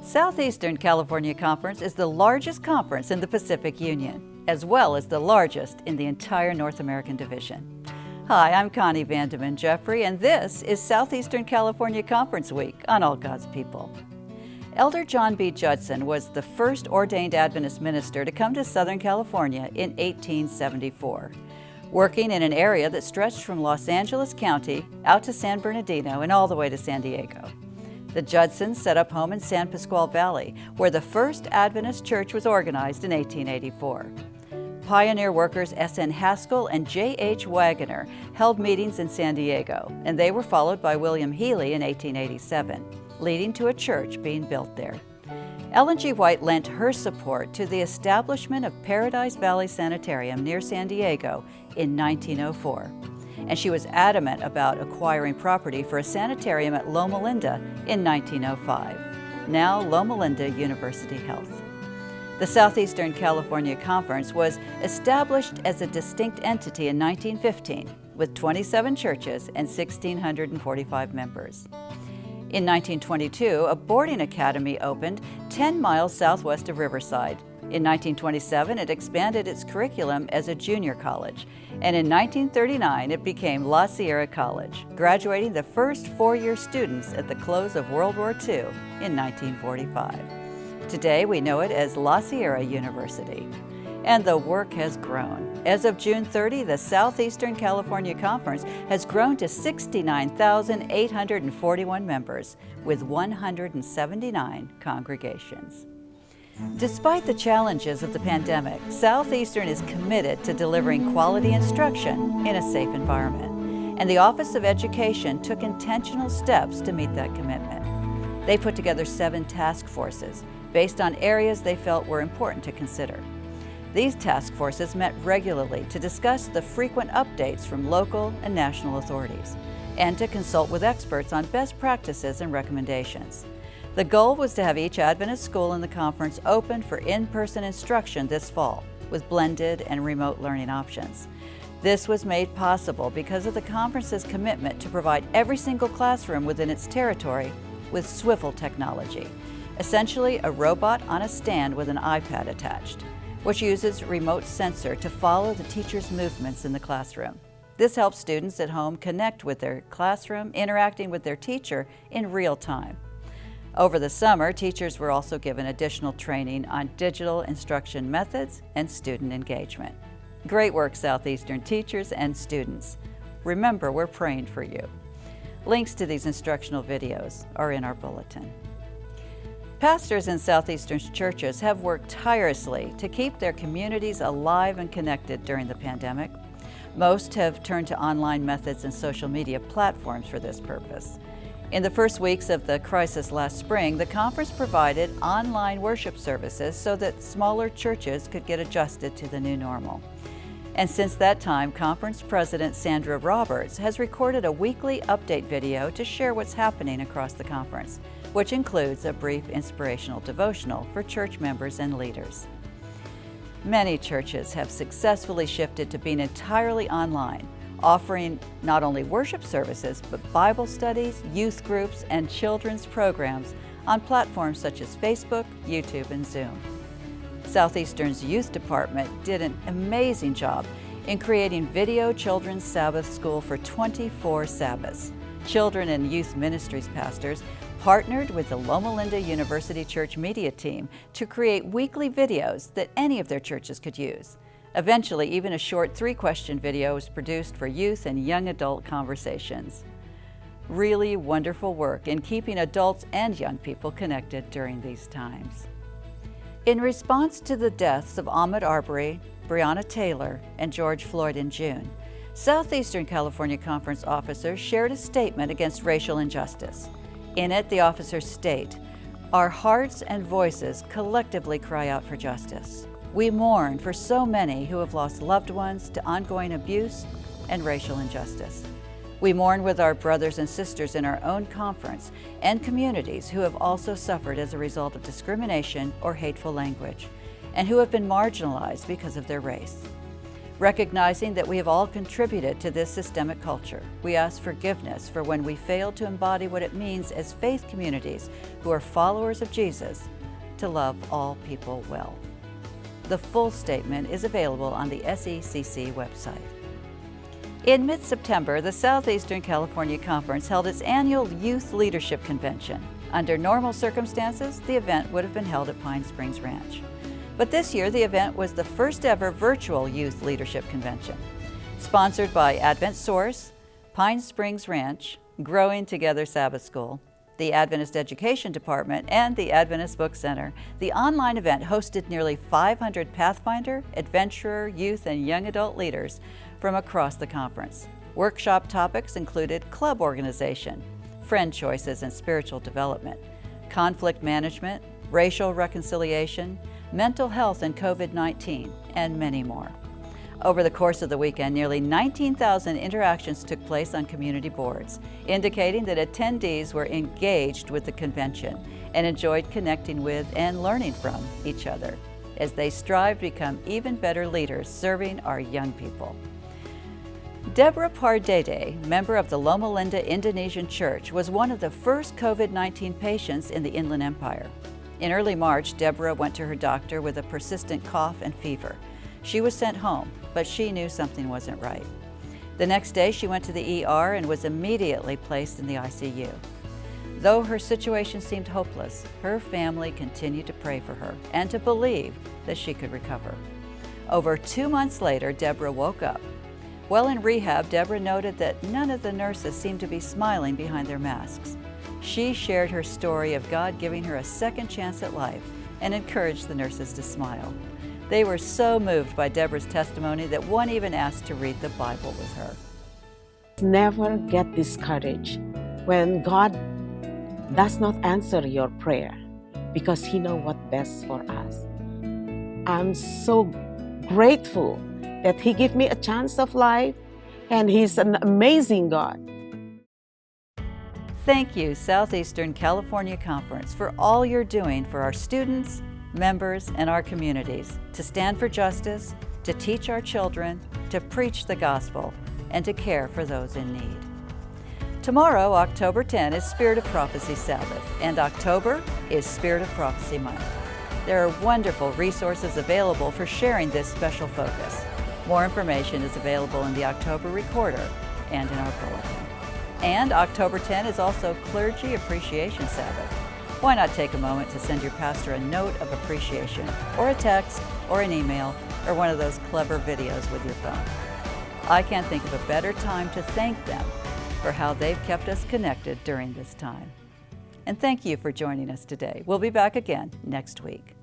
Southeastern California Conference is the largest conference in the Pacific Union, as well as the largest in the entire North American division. Hi, I'm Connie Vandeman Jeffrey, and this is Southeastern California Conference Week on All God's People. Elder John B. Judson was the first ordained Adventist minister to come to Southern California in 1874, working in an area that stretched from Los Angeles County out to San Bernardino and all the way to San Diego. The Judsons set up home in San Pasqual Valley, where the first Adventist church was organized in 1884. Pioneer workers S.N. Haskell and J.H. Wagoner held meetings in San Diego, and they were followed by William Healy in 1887, leading to a church being built there. Ellen G. White lent her support to the establishment of Paradise Valley Sanitarium near San Diego in 1904. And she was adamant about acquiring property for a sanitarium at Loma Linda in 1905, now Loma Linda University Health. The Southeastern California Conference was established as a distinct entity in 1915 with 27 churches and 1,645 members. In 1922, a boarding academy opened 10 miles southwest of Riverside. In 1927, it expanded its curriculum as a junior college, and in 1939, it became La Sierra College, graduating the first four-year students at the close of World War II in 1945. Today, we know it as La Sierra University. And the work has grown. As of June 30, the Southeastern California Conference has grown to 69,841 members with 179 congregations. Despite the challenges of the pandemic, Southeastern is committed to delivering quality instruction in a safe environment, and the Office of Education took intentional steps to meet that commitment. They put together 7 task forces based on areas they felt were important to consider. These task forces met regularly to discuss the frequent updates from local and national authorities, and to consult with experts on best practices and recommendations. The goal was to have each Adventist school in the conference open for in-person instruction this fall, with blended and remote learning options. This was made possible because of the conference's commitment to provide every single classroom within its territory with swivel technology, essentially a robot on a stand with an iPad attached, which uses remote sensor to follow the teacher's movements in the classroom. This helps students at home connect with their classroom, interacting with their teacher in real time. Over the summer, teachers were also given additional training on digital instruction methods and student engagement. Great work, Southeastern teachers and students. Remember, we're praying for you. Links to these instructional videos are in our bulletin. Pastors in Southeastern's churches have worked tirelessly to keep their communities alive and connected during the pandemic. Most have turned to online methods and social media platforms for this purpose. In the first weeks of the crisis last spring, the conference provided online worship services so that smaller churches could get adjusted to the new normal. And since that time, conference president Sandra Roberts has recorded a weekly update video to share what's happening across the conference, which includes a brief inspirational devotional for church members and leaders. Many churches have successfully shifted to being entirely online, offering not only worship services, but Bible studies, youth groups, and children's programs on platforms such as Facebook, YouTube, and Zoom. Southeastern's youth department did an amazing job in creating video children's Sabbath school for 24 Sabbaths. Children and youth ministries pastors partnered with the Loma Linda University Church media team to create weekly videos that any of their churches could use. Eventually, even a short 3-question video was produced for youth and young adult conversations. Really wonderful work in keeping adults and young people connected during these times. In response to the deaths of Ahmaud Arbery, Breonna Taylor, and George Floyd in June, Southeastern California Conference officers shared a statement against racial injustice. In it, the officers state, "Our hearts and voices collectively cry out for justice. We mourn for so many who have lost loved ones to ongoing abuse and racial injustice. We mourn with our brothers and sisters in our own conference and communities who have also suffered as a result of discrimination or hateful language, and who have been marginalized because of their race. Recognizing that we have all contributed to this systemic culture, we ask forgiveness for when we failed to embody what it means as faith communities who are followers of Jesus to love all people well. The full statement is available on the SECC website. In mid-September, the Southeastern California Conference held its annual Youth Leadership Convention. Under normal circumstances, the event would have been held at Pine Springs Ranch. But this year, the event was the first ever virtual Youth Leadership Convention. Sponsored by Advent Source, Pine Springs Ranch, Growing Together Sabbath School, the Adventist Education Department, and the Adventist Book Center, the online event hosted nearly 500 Pathfinder, Adventurer, youth, and young adult leaders from across the conference. Workshop topics included club organization, friend choices and spiritual development, conflict management, racial reconciliation, mental health and COVID-19, and many more. Over the course of the weekend, nearly 19,000 interactions took place on community boards, indicating that attendees were engaged with the convention and enjoyed connecting with and learning from each other as they strive to become even better leaders serving our young people. Deborah Pardede, member of the Loma Linda Indonesian Church, was one of the first COVID-19 patients in the Inland Empire. In early March, Deborah went to her doctor with a persistent cough and fever. She was sent home, but she knew something wasn't right. The next day, she went to the ER and was immediately placed in the ICU. Though her situation seemed hopeless, her family continued to pray for her and to believe that she could recover. Over 2 months later, Deborah woke up. While in rehab, Deborah noted that none of the nurses seemed to be smiling behind their masks. She shared her story of God giving her a second chance at life and encouraged the nurses to smile. They were so moved by Deborah's testimony that one even asked to read the Bible with her. Never get discouraged when God does not answer your prayer because He knows what's best for us. I'm so grateful that He gave me a chance of life, and He's an amazing God. Thank you, Southeastern California Conference, for all you're doing for our students, members, and our communities to stand for justice, to teach our children, to preach the gospel, and to care for those in need. Tomorrow, October 10, is Spirit of Prophecy Sabbath, and October is Spirit of Prophecy Month. There are wonderful resources available for sharing this special focus. More information is available in the October Recorder and in our bulletin. And October 10 is also Clergy Appreciation Sabbath. Why not take a moment to send your pastor a note of appreciation, or a text, or an email, or one of those clever videos with your phone? I can't think of a better time to thank them for how they've kept us connected during this time. And thank you for joining us today. We'll be back again next week.